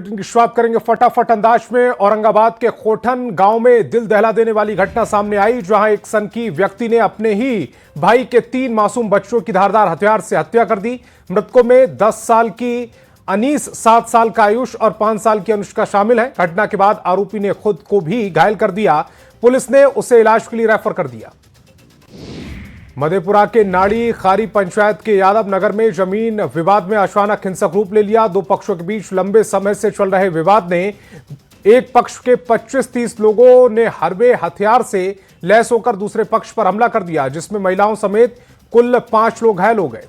Bulletin की शुरुआत करेंगे फटाफट अंदाज में। औरंगाबाद के खोटन गांव में दिल दहला देने वाली घटना सामने आई, जहां एक सनकी व्यक्ति ने अपने ही भाई के 3 मासूम बच्चों की धारदार हथियार से हत्या कर दी। मृतकों में 10 साल की अनीस, 7 साल का आयुष और 5 साल की अनुष्का शामिल है। घटना के बाद आरोपी ने खुद को भी घायल कर दिया। पुलिस ने उसे इलाज के लिए रेफर कर दिया। मधेपुरा के नाड़ी खारी पंचायत के यादव नगर में जमीन विवाद में अचानक हिंसक रूप ले लिया। दो पक्षों के बीच लंबे समय से चल रहे विवाद ने एक पक्ष के 25-30 लोगों ने हरबे हथियार से लैस होकर दूसरे पक्ष पर हमला कर दिया, जिसमें महिलाओं समेत कुल 5 लोग घायल हो गए।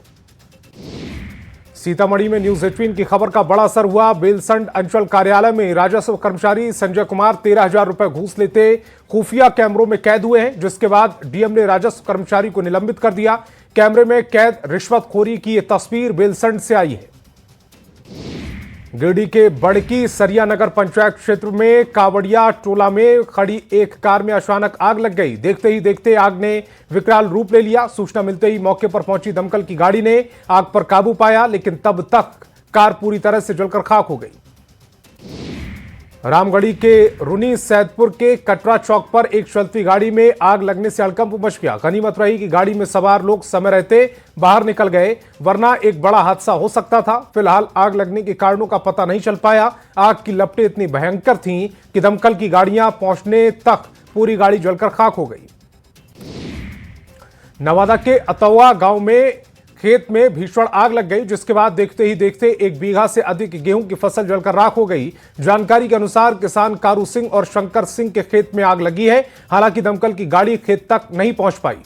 सीतामढ़ी में न्यूज 18 की खबर का बड़ा असर हुआ। बेलसंड अंचल कार्यालय में राजस्व कर्मचारी संजय कुमार 13,000 रुपए घूस लेते खुफिया कैमरों में कैद हुए हैं, जिसके बाद डीएम ने राजस्व कर्मचारी को निलंबित कर दिया। कैमरे में कैद रिश्वतखोरी की यह तस्वीर बेलसंड से आई है। गिरिडीह के बड़की सरिया नगर पंचायत क्षेत्र में कावड़िया टोला में खड़ी एक कार में अचानक आग लग गई। देखते ही देखते आग ने विकराल रूप ले लिया। सूचना मिलते ही मौके पर पहुंची दमकल की गाड़ी ने आग पर काबू पाया, लेकिन तब तक कार पूरी तरह से जलकर खाक हो गई। रामगढ़ी के रुनी सैदपुर के कटरा चौक पर एक चलती गाड़ी में आग लगने से हड़कंप मच गया। गनीमत रही कि गाड़ी में सवार लोग समय रहते बाहर निकल गए, वरना एक बड़ा हादसा हो सकता था। फिलहाल आग लगने के कारणों का पता नहीं चल पाया। आग की लपटें इतनी भयंकर थीं कि दमकल की गाड़ियां पहुंचने तक पूरी गाड़ी जलकर खाक हो गई। नवादा के अतौआ गांव में खेत में भीषण आग लग गई, जिसके बाद देखते ही देखते 1 बीघा से अधिक गेहूं की फसल जलकर राख हो गई। जानकारी के अनुसार किसान कारू सिंह और शंकर सिंह के खेत में आग लगी है। हालांकि दमकल की गाड़ी खेत तक नहीं पहुंच पाई।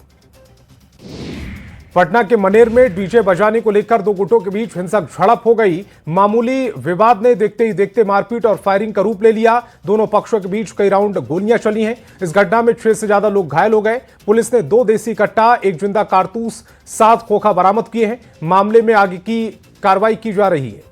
पटना के मनेर में डीजे बजाने को लेकर 2 गुटों के बीच हिंसक झड़प हो गई। मामूली विवाद ने देखते ही देखते मारपीट और फायरिंग का रूप ले लिया। दोनों पक्षों के बीच कई राउंड गोलियां चली हैं। इस घटना में 6 से ज्यादा लोग घायल हो गए। पुलिस ने 2 देसी कट्टा, 1 जिंदा कारतूस, 7 खोखा बरामद किए हैं। मामले में आगे की कार्रवाई की जा रही है।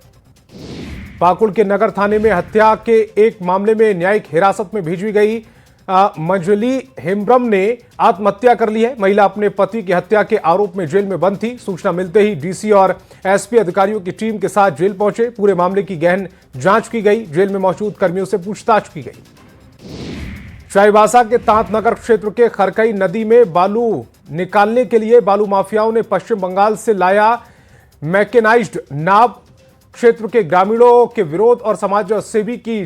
पाकुड़ के नगर थाने में हत्या के एक मामले में न्यायिक हिरासत में भेजी गई मंजली हेम्ब्रम ने आत्महत्या कर ली है। महिला अपने पति की हत्या के आरोप में जेल में बंद थी। सूचना मिलते ही डीसी और एसपी अधिकारियों की टीम के साथ जेल पहुंचे। पूरे मामले की गहन जांच की गई। जेल में मौजूद कर्मियों से पूछताछ की गई। चाईबासा के तांत नगर क्षेत्र के खरकई नदी में बालू निकालने के लिए बालू माफियाओं ने पश्चिम बंगाल से लाया मैकेनाइज्ड नाव। क्षेत्र के ग्रामीणों के विरोध और समाज सेवी की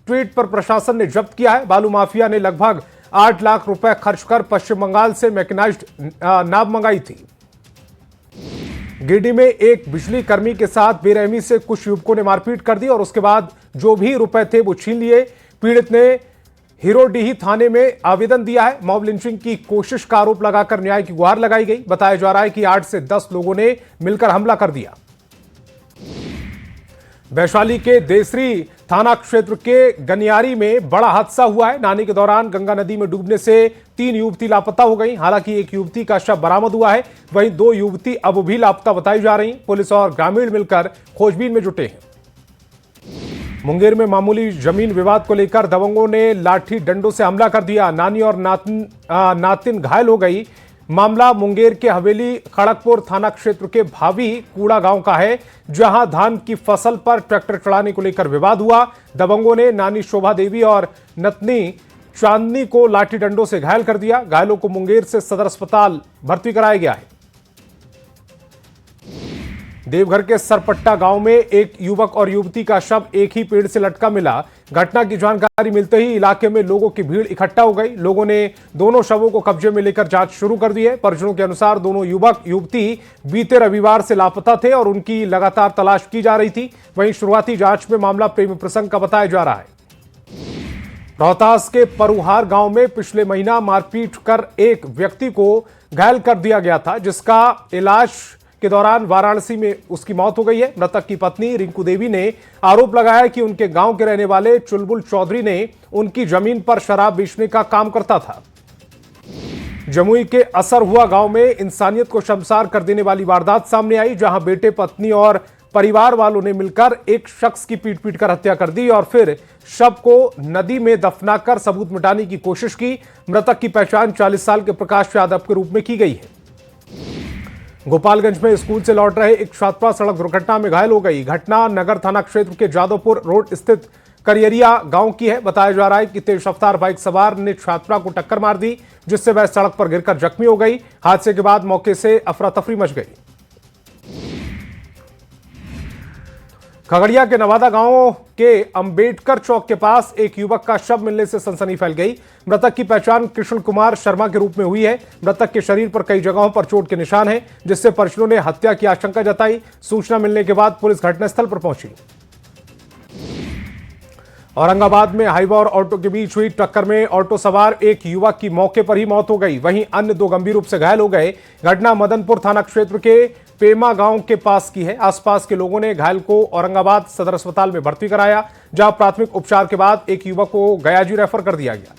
ट्वीट पर प्रशासन ने जब्त किया है। बालू माफिया ने लगभग 8 लाख रुपए खर्च कर पश्चिम बंगाल से मैकेनाइज्ड नाव मंगाई थी। गिरिडीह में एक बिजली कर्मी के साथ बेरहमी से कुछ युवकों ने मारपीट कर दी और उसके बाद जो भी रुपए थे वो छीन लिए। पीड़ित ने हिरोडीही थाने में आवेदन दिया है। मॉब लिंचिंग की कोशिश का आरोप लगाकर न्याय की गुहार लगाई गई। बताया जा रहा है कि 8 से 10 लोगों ने मिलकर हमला कर दिया। वैशाली के देसरी थाना क्षेत्र के गनियारी में बड़ा हादसा हुआ है। नहाने के दौरान गंगा नदी में डूबने से 3 युवती लापता हो गई। हालांकि एक युवती का शव बरामद हुआ है, वहीं 2 युवती अब भी लापता बताई जा रही। पुलिस और ग्रामीण मिलकर खोजबीन में जुटे हैं। मुंगेर में मामूली जमीन विवाद को लेकर दबंगों ने लाठी डंडों से हमला कर दिया। नानी और नातिन घायल हो गई। मामला मुंगेर के हवेली खड़गपुर थाना क्षेत्र के भावी कूड़ा गांव का है, जहां धान की फसल पर ट्रैक्टर चढ़ाने को लेकर विवाद हुआ। दबंगों ने नानी शोभा देवी और नतनी चांदनी को लाठी डंडों से घायल कर दिया। घायलों को मुंगेर से सदर अस्पताल भर्ती कराया गया है। देवघर के सरपट्टा गांव में एक युवक और युवती का शव एक ही पेड़ से लटका मिला। घटना की जानकारी मिलते ही इलाके में लोगों की भीड़ इकट्ठा हो गई। लोगों ने दोनों शवों को कब्जे में लेकर जांच शुरू कर दी है। परिजनों के अनुसार दोनों युवक युवती बीते रविवार से लापता थे और उनकी लगातार तलाश की जा रही थी। वहीं शुरुआती जांच में मामला प्रेमी प्रसंग का बताया जा रहा है। रोहतास के परुहार गांव में पिछले महीना मारपीट कर एक व्यक्ति को घायल कर दिया गया था, जिसका इलाज के दौरान वाराणसी में उसकी मौत हो गई है। मृतक की पत्नी रिंकू देवी ने आरोप लगाया कि उनके गांव के रहने वाले चुलबुल चौधरी ने उनकी जमीन पर शराब बेचने का काम करता था। जमुई के असर हुआ गांव में इंसानियत को शर्मसार कर देने वाली वारदात सामने आई, जहां बेटे, पत्नी और परिवार वालों ने मिलकर एक शख्स की पीट कर हत्या कर दी और फिर शव को नदी में दफनाकर सबूत मिटाने की कोशिश की। मृतक की पहचान 40 साल के प्रकाश यादव के रूप में की गई है। गोपालगंज में स्कूल से लौट रहे एक छात्रा सड़क दुर्घटना में घायल हो गई। घटना नगर थाना क्षेत्र के जादवपुर रोड स्थित करियरिया गांव की है। बताया जा रहा है कि तेज रफ्तार बाइक सवार ने छात्रा को टक्कर मार दी, जिससे वह सड़क पर गिरकर जख्मी हो गई। हादसे के बाद मौके से अफरा तफरी मच गई। खगड़िया के नवादा गांव के अंबेडकर चौक के पास एक युवक का शव मिलने से सनसनी फैल गई। मृतक की पहचान कृष्ण कुमार शर्मा के रूप में हुई है। मृतक के शरीर पर कई जगहों पर चोट के निशान हैं, जिससे परिजनों ने हत्या की आशंका जताई। सूचना मिलने के बाद पुलिस घटनास्थल पर पहुंची। औरंगाबाद में हाईवा और ऑटो के बीच हुई टक्कर में ऑटो सवार एक युवक की मौके पर ही मौत हो गई, वहीं अन्य 2 गंभीर रूप से घायल हो गए। घटना मदनपुर थाना क्षेत्र के पेमा गांव के पास की है। आसपास के लोगों ने घायल को औरंगाबाद सदर अस्पताल में भर्ती कराया, जहां प्राथमिक उपचार के बाद एक युवक को गयाजी रेफर कर दिया गया।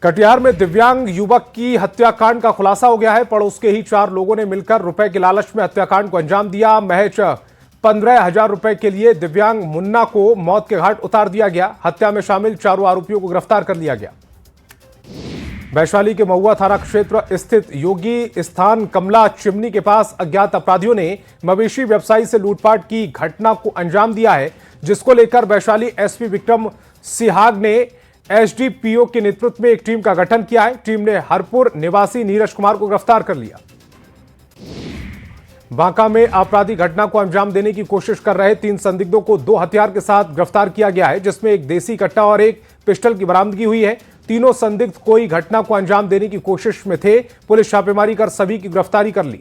कटिहार में दिव्यांग युवक की हत्याकांड का खुलासा हो गया है। पड़ोस के ही 4 लोगों ने मिलकर रुपए के लालच में हत्याकांड को अंजाम दिया। महज 15,000 रुपए के लिए दिव्यांग मुन्ना को मौत के घाट उतार दिया गया। हत्या में शामिल चारों आरोपियों को गिरफ्तार कर लिया गया। वैशाली के महुआ थाना क्षेत्र स्थित योगी स्थान कमला चिमनी के पास अज्ञात अपराधियों ने मवेशी व्यवसायी से लूटपाट की घटना को अंजाम दिया है, जिसको लेकर वैशाली एसपी विक्रम सिहाग ने एसडीपीओ के नेतृत्व में एक टीम का गठन किया है। टीम ने हरपुर निवासी नीरज कुमार को गिरफ्तार कर लिया। बांका में आपराधिक घटना को अंजाम देने की कोशिश कर रहे 3 संदिग्धों को 2 हथियार के साथ गिरफ्तार किया गया है, जिसमें एक देसी कट्टा और एक पिस्टल की बरामदगी हुई है। तीनों संदिग्ध कोई घटना को अंजाम देने की कोशिश में थे। पुलिस छापेमारी कर सभी की गिरफ्तारी कर ली।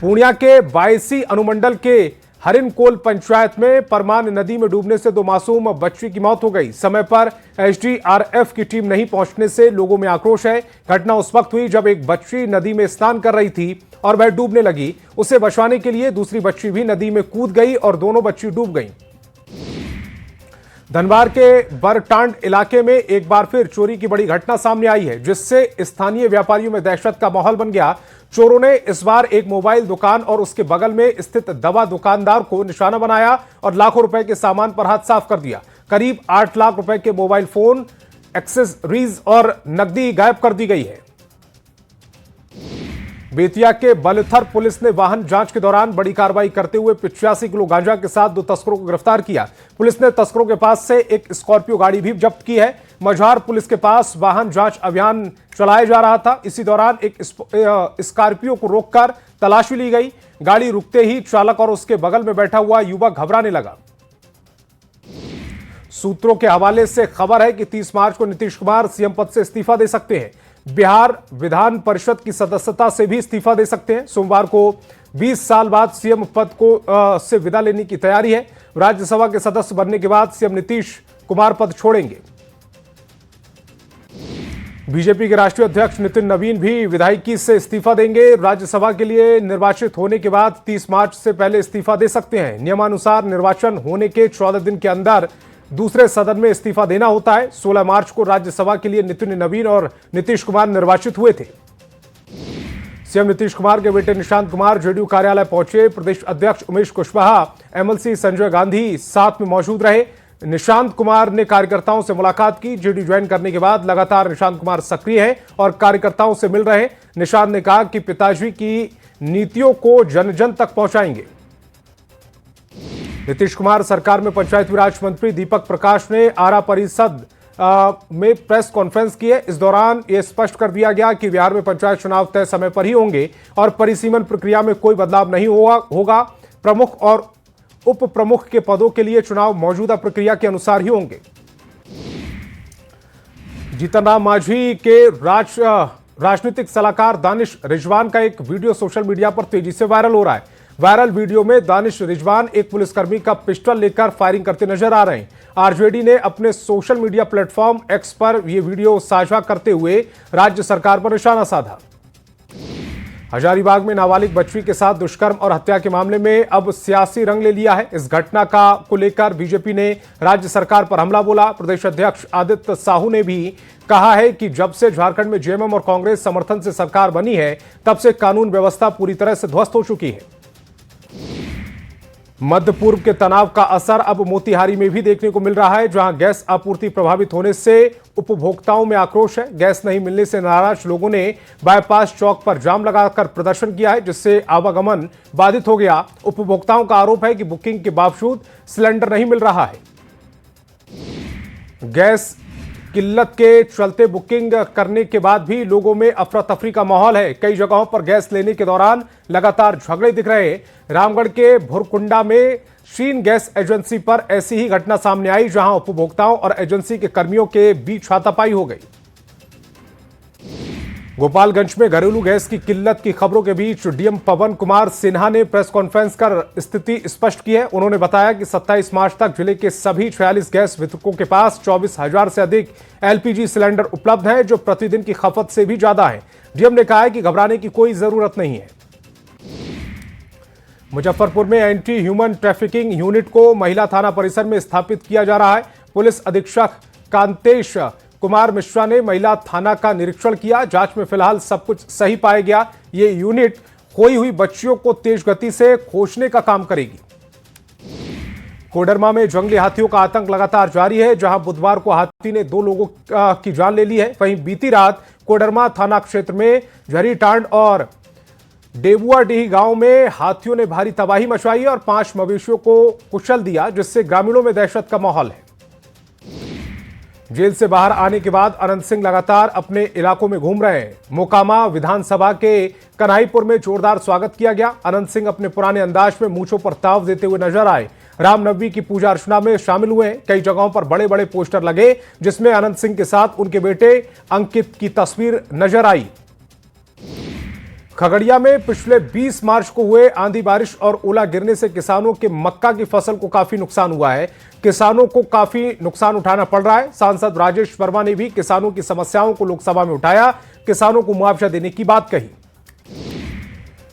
पूर्णिया के बायसी अनुमंडल के हरिनकोल पंचायत में परमान नदी में डूबने से 2 मासूम बच्ची की मौत हो गई। समय पर एसडीआरएफ की टीम नहीं पहुंचने से लोगों में आक्रोश है। घटना उस वक्त हुई जब एक बच्ची नदी में स्नान कर रही थी और वह डूबने लगी। उसे बचाने के लिए दूसरी बच्ची भी नदी में कूद गई और दोनों बच्ची डूब गईं। धनबाद के बरटांड इलाके में एक बार फिर चोरी की बड़ी घटना सामने आई है, जिससे स्थानीय व्यापारियों में दहशत का माहौल बन गया। चोरों ने इस बार एक मोबाइल दुकान और उसके बगल में स्थित दवा दुकानदार को निशाना बनाया और लाखों रुपए के सामान पर हाथ साफ कर दिया। करीब 8 लाख रुपए के मोबाइल फोन, एक्सेसरीज और नकदी गायब कर दी गई है। बेतिया के बलथर पुलिस ने वाहन जांच के दौरान बड़ी कार्रवाई करते हुए 85 किलो गांजा के साथ 2 तस्करों को गिरफ्तार किया। पुलिस ने तस्करों के पास से एक स्कॉर्पियो गाड़ी भी जब्त की है। मझार पुलिस के पास वाहन जांच अभियान चलाया जा रहा था। इसी दौरान एक स्कॉर्पियो को रोककर तलाशी ली गई। गाड़ी रुकते ही चालक और उसके बगल में बैठा हुआ युवक घबराने लगा। सूत्रों के हवाले से खबर है कि 30 मार्च को नीतीश कुमार सीएम पद से इस्तीफा दे सकते हैं। बिहार विधान परिषद की सदस्यता से भी इस्तीफा दे सकते हैं। सोमवार को 20 साल बाद सीएम पद को से विदा लेने की तैयारी है। राज्यसभा के सदस्य बनने के बाद सीएम नीतीश कुमार पद छोड़ेंगे। बीजेपी के राष्ट्रीय अध्यक्ष नितिन नवीन भी विधायकी से इस्तीफा देंगे। राज्यसभा के लिए निर्वाचित होने के बाद 30 मार्च से पहले इस्तीफा दे सकते हैं। नियमानुसार निर्वाचन होने के 14 दिन के अंदर दूसरे सदन में इस्तीफा देना होता है। 16 मार्च को राज्यसभा के लिए नितिन नवीन और नीतीश कुमार निर्वाचित हुए थे। सीएम नीतीश कुमार के बेटे निशांत कुमार जेडीयू कार्यालय पहुंचे। प्रदेश अध्यक्ष उमेश कुशवाहा, एमएलसी संजय गांधी साथ में मौजूद रहे। निशांत कुमार ने कार्यकर्ताओं से मुलाकात की। जेडीयू ज्वाइन करने के बाद लगातार निशांत कुमार सक्रिय हैं और कार्यकर्ताओं से मिल रहे हैं। निशांत ने कहा कि पिताजी की नीतियों को जन जन तक पहुंचाएंगे। नीतीश कुमार सरकार में पंचायती राज मंत्री दीपक प्रकाश ने आरा परिषद में प्रेस कॉन्फ्रेंस की है। इस दौरान यह स्पष्ट कर दिया गया कि बिहार में पंचायत चुनाव तय समय पर ही होंगे और परिसीमन प्रक्रिया में कोई बदलाव नहीं होगा। प्रमुख और उप प्रमुख के पदों के लिए चुनाव मौजूदा प्रक्रिया के अनुसार ही होंगे। जीतन राम मांझी के राजनीतिक सलाहकार दानिश रिजवान का एक वीडियो सोशल मीडिया पर तेजी से वायरल हो रहा है। वायरल वीडियो में दानिश रिजवान एक पुलिसकर्मी का पिस्टल लेकर फायरिंग करते नजर आ रहे हैं। आरजेडी ने अपने सोशल मीडिया प्लेटफॉर्म एक्स पर यह वीडियो साझा करते हुए राज्य सरकार पर निशाना साधा। हजारीबाग में नाबालिग बच्ची के साथ दुष्कर्म और हत्या के मामले में अब सियासी रंग ले लिया है। इस घटना को लेकर बीजेपी ने राज्य सरकार पर हमला बोला। प्रदेश अध्यक्ष आदित्य साहू ने भी कहा है कि जब से झारखंड में जेएमएम और कांग्रेस समर्थन से सरकार बनी है, तब से कानून व्यवस्था पूरी तरह से ध्वस्त हो चुकी है। मध्य पूर्व के तनाव का असर अब मोतिहारी में भी देखने को मिल रहा है, जहां गैस आपूर्ति प्रभावित होने से उपभोक्ताओं में आक्रोश है। गैस नहीं मिलने से नाराज लोगों ने बाईपास चौक पर जाम लगाकर प्रदर्शन किया है, जिससे आवागमन बाधित हो गया। उपभोक्ताओं का आरोप है कि बुकिंग के बावजूद सिलेंडर नहीं मिल रहा है। गैस किल्लत के चलते बुकिंग करने के बाद भी लोगों में अफरा तफरी का माहौल है। कई जगहों पर गैस लेने के दौरान लगातार झगड़े दिख रहे हैं। रामगढ़ के भुरकुंडा में शीन गैस एजेंसी पर ऐसी ही घटना सामने आई, जहां उपभोक्ताओं और एजेंसी के कर्मियों के बीच हाथापाई हो गई। गोपालगंज में घरेलू गैस की किल्लत की खबरों के बीच डीएम पवन कुमार सिन्हा ने प्रेस कॉन्फ्रेंस कर स्थिति स्पष्ट की है। उन्होंने बताया कि 27 मार्च तक जिले के सभी 46 गैस वितरकों के पास 24,000 से अधिक एलपीजी सिलेंडर उपलब्ध हैं, जो प्रतिदिन की खपत से भी ज्यादा है। डीएम ने कहा है कि घबराने की कोई जरूरत नहीं है। मुजफ्फरपुर में एंटी ह्यूमन ट्रैफिकिंग यूनिट को महिला थाना परिसर में स्थापित किया जा रहा है। पुलिस अधीक्षक कांतेश कुमार मिश्रा ने महिला थाना का निरीक्षण किया। जांच में फिलहाल सब कुछ सही पाया गया। ये यूनिट खोई हुई बच्चियों को तेज गति से खोजने का काम करेगी। कोडरमा में जंगली हाथियों का आतंक लगातार जारी है, जहां बुधवार को हाथी ने 2 लोगों की जान ले ली है। वहीं बीती रात कोडरमा थाना क्षेत्र में झरीटांड और डेबुआडीह गांव में हाथियों ने भारी तबाही मचाई और 5 मवेशियों को कुचल दिया, जिससे ग्रामीणों में दहशत का माहौल है। जेल से बाहर आने के बाद अनंत सिंह लगातार अपने इलाकों में घूम रहे हैं। मोकामा विधानसभा के कन्हाईपुर में जोरदार स्वागत किया गया। अनंत सिंह अपने पुराने अंदाज में मूंछों पर ताव देते हुए नजर आए। रामनवमी की पूजा अर्चना में शामिल हुए। कई जगहों पर बड़े बड़े पोस्टर लगे, जिसमें अनंत सिंह के साथ उनके बेटे अंकित की तस्वीर नजर आई। खगड़िया में पिछले 20 मार्च को हुए आंधी बारिश और ओला गिरने से किसानों के मक्का की फसल को काफी नुकसान हुआ है। किसानों को काफी नुकसान उठाना पड़ रहा है। सांसद राजेश वर्मा ने भी किसानों की समस्याओं को लोकसभा में उठाया, किसानों को मुआवजा देने की बात कही।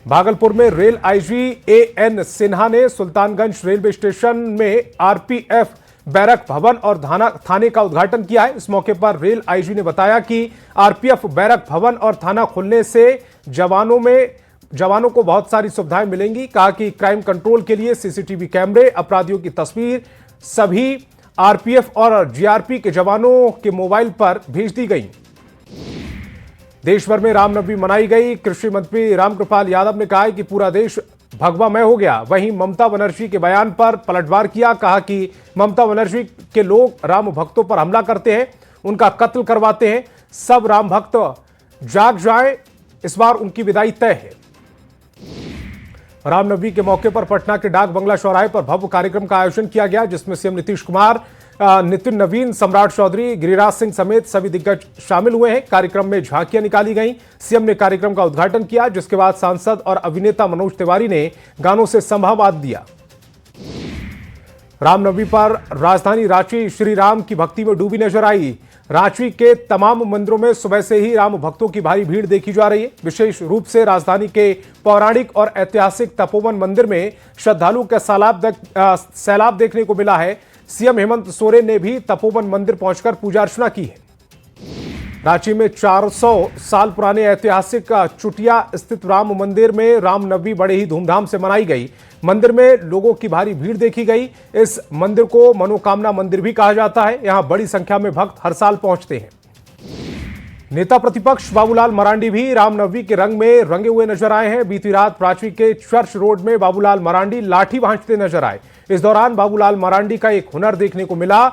भागलपुर में रेल आईजी एएन सिन्हा ने सुल्तानगंज रेलवे स्टेशन में आरपीएफ बैरक भवन और थाने का उद्घाटन किया है। इस मौके पर रेल आईजी ने बताया कि आरपीएफ बैरक भवन और थाना खुलने से जवानों को बहुत सारी सुविधाएं मिलेंगी। कहा कि क्राइम कंट्रोल के लिए सीसीटीवी कैमरे, अपराधियों की तस्वीर सभी आरपीएफ और जीआरपी के जवानों के मोबाइल पर भेज दी गई। देश भर में रामनवमी मनाई गई। कृषि मंत्री रामकृपाल यादव ने कहा है कि पूरा देश भगवामय हो गया। वहीं ममता बनर्जी के बयान पर पलटवार किया। कहा कि ममता बनर्जी के लोग राम भक्तों पर हमला करते हैं, उनका कत्ल करवाते हैं। सब राम भक्त जाग जाएं, इस बार उनकी विदाई तय है। रामनवमी के मौके पर पटना के डाक बंगला चौराहे पर भव्य कार्यक्रम का आयोजन किया गया, जिसमें सीएम नीतीश कुमार, नितिन नवीन, सम्राट चौधरी, गिरिराज सिंह समेत सभी दिग्गज शामिल हुए हैं। कार्यक्रम में झांकियां निकाली गईं। सीएम ने कार्यक्रम का उद्घाटन किया, जिसके बाद सांसद और अभिनेता मनोज तिवारी ने गानों से संभावाद दिया। रामनवमी पर राजधानी रांची श्री राम की भक्ति में डूबी नजर आई। रांची के तमाम मंदिरों में सुबह से ही राम भक्तों की भारी भीड़ देखी जा रही है। विशेष रूप से राजधानी के पौराणिक और ऐतिहासिक तपोवन मंदिर में श्रद्धालु का सैलाब देखने को मिला है। सीएम हेमंत सोरेन ने भी तपोवन मंदिर पहुंचकर पूजा अर्चना की है। रांची में 400 साल पुराने ऐतिहासिक चुटिया स्थित राम मंदिर में रामनवमी बड़े ही धूमधाम से मनाई गई। मंदिर में लोगों की भारी भीड़ देखी गई। इस मंदिर को मनोकामना मंदिर भी कहा जाता है। यहां बड़ी संख्या में भक्त हर साल पहुंचते हैं। नेता प्रतिपक्ष बाबूलाल मरांडी भी रामनवमी के रंग में रंगे हुए नजर आए हैं। बीती रात रांची के चर्च रोड में बाबूलाल मरांडी लाठी भांजते नजर आए। इस दौरान बाबूलाल मरांडी का एक हुनर देखने को मिला।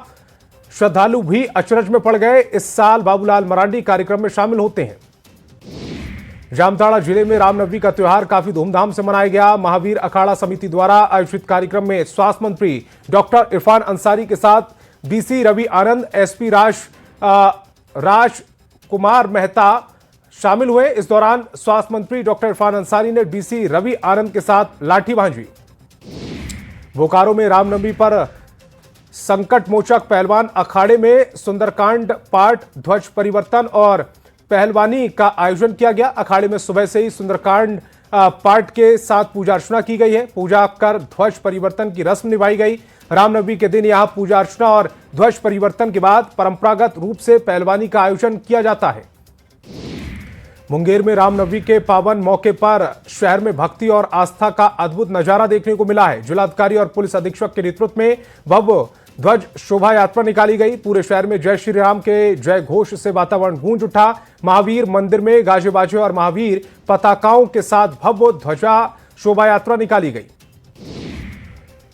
श्रद्धालु भी अचरज में पड़ गए। इस साल बाबूलाल मरांडी कार्यक्रम में शामिल होते हैं। जामताड़ा जिले में रामनवमी का त्योहार काफी धूमधाम से मनाया गया। महावीर अखाड़ा समिति द्वारा आयोजित कार्यक्रम में स्वास्थ्य मंत्री डॉक्टर इरफान अंसारी के साथ डीसी रवि आनंद, एसपी राज कुमार मेहता शामिल हुए। इस दौरान स्वास्थ्य मंत्री डॉक्टर इरफान अंसारी ने डीसी रवि आनंद के साथ लाठी भांजी। बोकारो में रामनवमी पर संकट मोचक पहलवान अखाड़े में सुंदरकांड पाठ, ध्वज परिवर्तन और पहलवानी का आयोजन किया गया। अखाड़े में सुबह से ही सुंदरकांड पाठ के साथ पूजा अर्चना की गई है। पूजा कर ध्वज परिवर्तन की रस्म निभाई गई। रामनवमी के दिन यहां पूजा अर्चना और ध्वज परिवर्तन के बाद परंपरागत रूप से पहलवानी का आयोजन किया जाता है। मुंगेर में रामनवमी के पावन मौके पर शहर में भक्ति और आस्था का अद्भुत नजारा देखने को मिला है। जिलाधिकारी और पुलिस अधीक्षक के नेतृत्व में भव्य ध्वज शोभा यात्रा निकाली गई। पूरे शहर में जय श्री राम के जय घोष से वातावरण गूंज उठा। महावीर मंदिर में गाजे बाजे और महावीर पताकाओं के साथ भव्य ध्वजा शोभा यात्रा निकाली गई।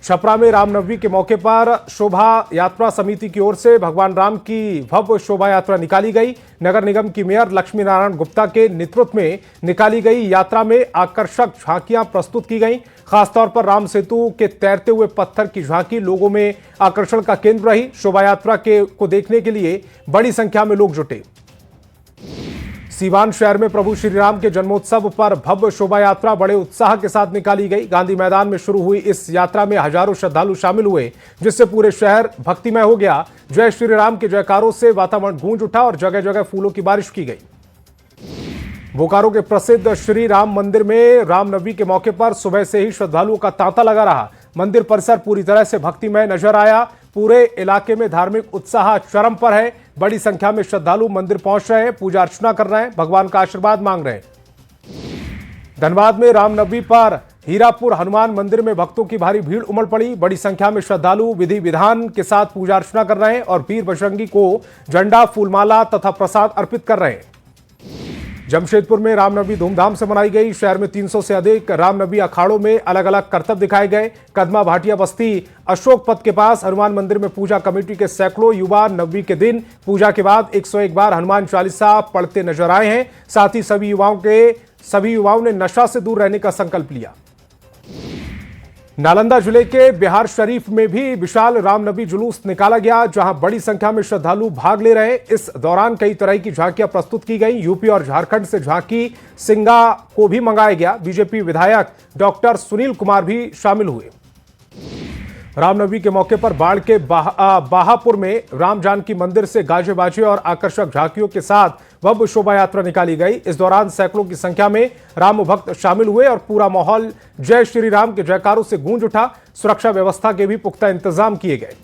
छपरा में रामनवमी के मौके पर शोभा यात्रा समिति की ओर से भगवान राम की भव्य शोभा यात्रा निकाली गई। नगर निगम की मेयर लक्ष्मी नारायण गुप्ता के नेतृत्व में निकाली गई यात्रा में आकर्षक झांकियां प्रस्तुत की गईं। खासतौर पर राम सेतु के तैरते हुए पत्थर की झांकी लोगों में आकर्षण का केंद्र रही। शोभा यात्रा को देखने के लिए बड़ी संख्या में लोग जुटे। सीवान शहर में प्रभु श्री राम के जन्मोत्सव पर भव्य शोभा यात्रा बड़े उत्साह के साथ निकाली गई। गांधी मैदान में शुरू हुई इस यात्रा में हजारों श्रद्धालु शामिल हुए, जिससे पूरे शहर भक्तिमय हो गया। जय श्री राम के जयकारों से वातावरण गूंज उठा और जगह जगह फूलों की बारिश की गई। बोकारो के प्रसिद्ध श्री राम मंदिर में रामनवमी के मौके पर सुबह से ही श्रद्धालुओं का तांता लगा रहा। मंदिर परिसर पूरी तरह से भक्तिमय नजर आया। पूरे इलाके में धार्मिक उत्साह चरम पर है। बड़ी संख्या में श्रद्धालु मंदिर पहुंच रहे हैं, पूजा अर्चना कर रहे हैं, भगवान का आशीर्वाद मांग रहे हैं। धनबाद में रामनवमी पर हीरापुर हनुमान मंदिर में भक्तों की भारी भीड़ उमड़ पड़ी। बड़ी संख्या में श्रद्धालु विधि विधान के साथ पूजा अर्चना कर रहे हैं और वीर बजरंगी को झंडा, फूलमाला तथा प्रसाद अर्पित कर रहे हैं। जमशेदपुर में रामनवमी धूमधाम से मनाई गई। शहर में 300 से अधिक रामनवमी अखाड़ों में अलग अलग करतब दिखाए गए। कदमा भाटिया बस्ती अशोक पथ के पास हनुमान मंदिर में पूजा कमेटी के सैकड़ों युवा नवमी के दिन पूजा के बाद 101 बार हनुमान चालीसा पढ़ते नजर आए हैं। साथ ही सभी युवाओं ने नशा से दूर रहने का संकल्प लिया। नालंदा जिले के बिहार शरीफ में भी विशाल रामनवमी जुलूस निकाला गया, जहां बड़ी संख्या में श्रद्धालु भाग ले रहे। इस दौरान कई तरह की झांकियां प्रस्तुत की गई। यूपी और झारखंड से झांकी सिंगा को भी मंगाया गया। बीजेपी विधायक डॉक्टर सुनील कुमार भी शामिल हुए। रामनवमी के मौके पर बाढ़ के बाहापुर में राम जानकी मंदिर से गाजे बाजे और आकर्षक झांकियों के साथ भव्य शोभा यात्रा निकाली गई। इस दौरान सैकड़ों की संख्या में राम भक्त शामिल हुए और पूरा माहौल जय श्री राम के जयकारों से गूंज उठा। सुरक्षा व्यवस्था के भी पुख्ता इंतजाम किए गए।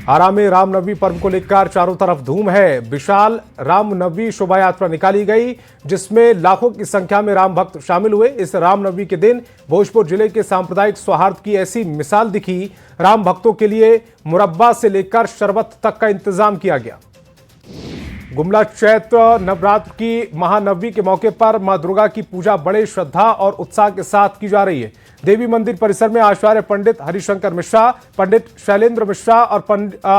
आरा में रामनवमी पर्व को लेकर चारों तरफ धूम है। विशाल रामनवमी शोभा यात्रा निकाली गई, जिसमें लाखों की संख्या में राम भक्त शामिल हुए। इस रामनवमी के दिन भोजपुर जिले के सांप्रदायिक सौहार्द की ऐसी मिसाल दिखी। राम भक्तों के लिए मुरब्बा से लेकर शरबत तक का इंतजाम किया गया। गुमला चैत्र नवरात्र की महानवमी के मौके पर मां दुर्गा की पूजा बड़े श्रद्धा और उत्साह के साथ की जा रही है। देवी मंदिर परिसर में आचार्य पंडित हरिशंकर मिश्रा, पंडित शैलेंद्र मिश्रा और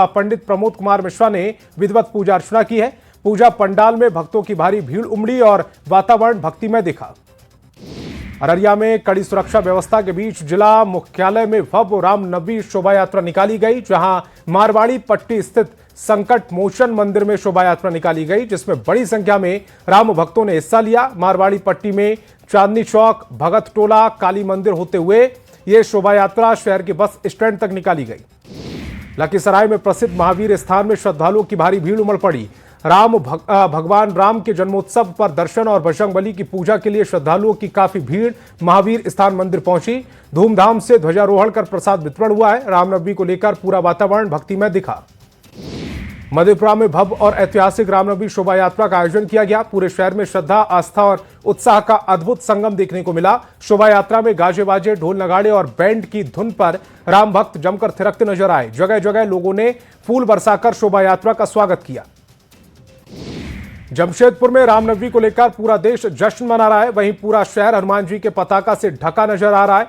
पंडित प्रमोद कुमार मिश्रा ने विधिवत पूजा अर्चना की है। पूजा पंडाल में भक्तों की भारी भीड़ उमड़ी और वातावरण भक्तिमय दिखा। अररिया में कड़ी सुरक्षा व्यवस्था के बीच जिला मुख्यालय में भव्य रामनवमी शोभा यात्रा निकाली गई, जहां मारवाड़ी पट्टी स्थित संकट मोचन मंदिर में शोभा यात्रा निकाली गई, जिसमें बड़ी संख्या में राम भक्तों ने हिस्सा लिया। मारवाड़ी पट्टी में चांदनी चौक, भगत टोला, काली मंदिर होते हुए यह शोभा यात्रा शहर के बस स्टैंड तक निकाली गई। लखीसराय में प्रसिद्ध महावीर स्थान में श्रद्धालुओं की भारी भीड़ उमड़ पड़ी। भगवान राम के जन्मोत्सव पर दर्शन और बजरंगबली की पूजा के लिए श्रद्धालुओं की काफी भीड़ महावीर स्थान मंदिर पहुंची। धूमधाम से ध्वजारोहण कर प्रसाद वितरण हुआ है। रामनवमी को लेकर पूरा वातावरण भक्तिमय दिखा। मधेपुरा में भव्य और ऐतिहासिक रामनवमी शोभा यात्रा का आयोजन किया गया। पूरे शहर में श्रद्धा, आस्था और उत्साह का अद्भुत संगम देखने को मिला। शोभा यात्रा में गाजे बाजे, ढोल नगाड़े और बैंड की धुन पर राम भक्त जमकर थिरकते नजर आए। जगह जगह लोगों ने फूल बरसाकर शोभा यात्रा का स्वागत किया। जमशेदपुर में रामनवमी को लेकर पूरा देश जश्न मना रहा है। वहीं पूरा शहर हनुमान जी के पताका से ढका नजर आ रहा है।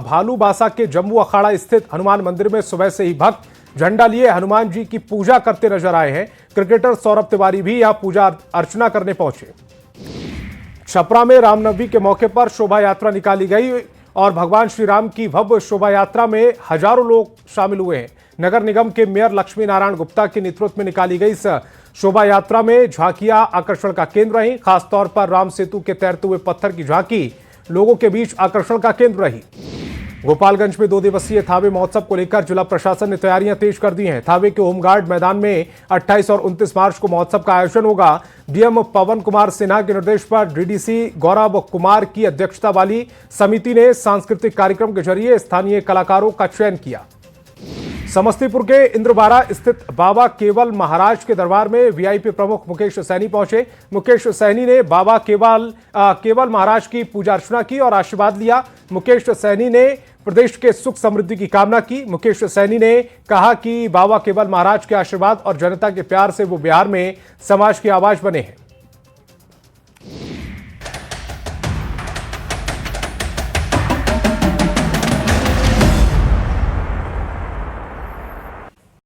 भालूबासा के जम्मू अखाड़ा स्थित हनुमान मंदिर में सुबह से ही भक्त झंडा लिए हनुमान जी की पूजा करते नजर आए हैं। क्रिकेटर सौरभ तिवारी भी यहां पूजा अर्चना करने पहुंचे। छपरा में रामनवमी के मौके पर शोभा यात्रा निकाली गई और भगवान श्री राम की भव्य शोभा यात्रा में हजारों लोग शामिल हुए हैं। नगर निगम के मेयर लक्ष्मी नारायण गुप्ता के नेतृत्व में निकाली गई इस शोभा यात्रा में झांकियां आकर्षण का केंद्र रही। खासतौर पर राम सेतु के तैरते हुए पत्थर की झांकी लोगों के बीच आकर्षण का केंद्र रही। गोपालगंज में 2 दिवसीय थावे महोत्सव को लेकर जिला प्रशासन ने तैयारियां तेज कर दी हैं। थावे के होमगार्ड मैदान में 28 और 29 मार्च को महोत्सव का आयोजन होगा। डीएम पवन कुमार सिन्हा के निर्देश पर डीडीसी गौरव कुमार की अध्यक्षता वाली समिति ने सांस्कृतिक कार्यक्रम के जरिए स्थानीय कलाकारों का चयन किया। समस्तीपुर के इंद्रबारा स्थित बाबा केवल महाराज के दरबार में वीआईपी प्रमुख मुकेश सैनी पहुंचे। मुकेश सैनी ने बाबा केवल महाराज की पूजा अर्चना की और आशीर्वाद लिया। मुकेश सैनी ने प्रदेश के सुख समृद्धि की कामना की। मुकेश सैनी ने कहा कि बाबा केवल महाराज के आशीर्वाद और जनता के प्यार से वो बिहार में समाज की आवाज बने हैं।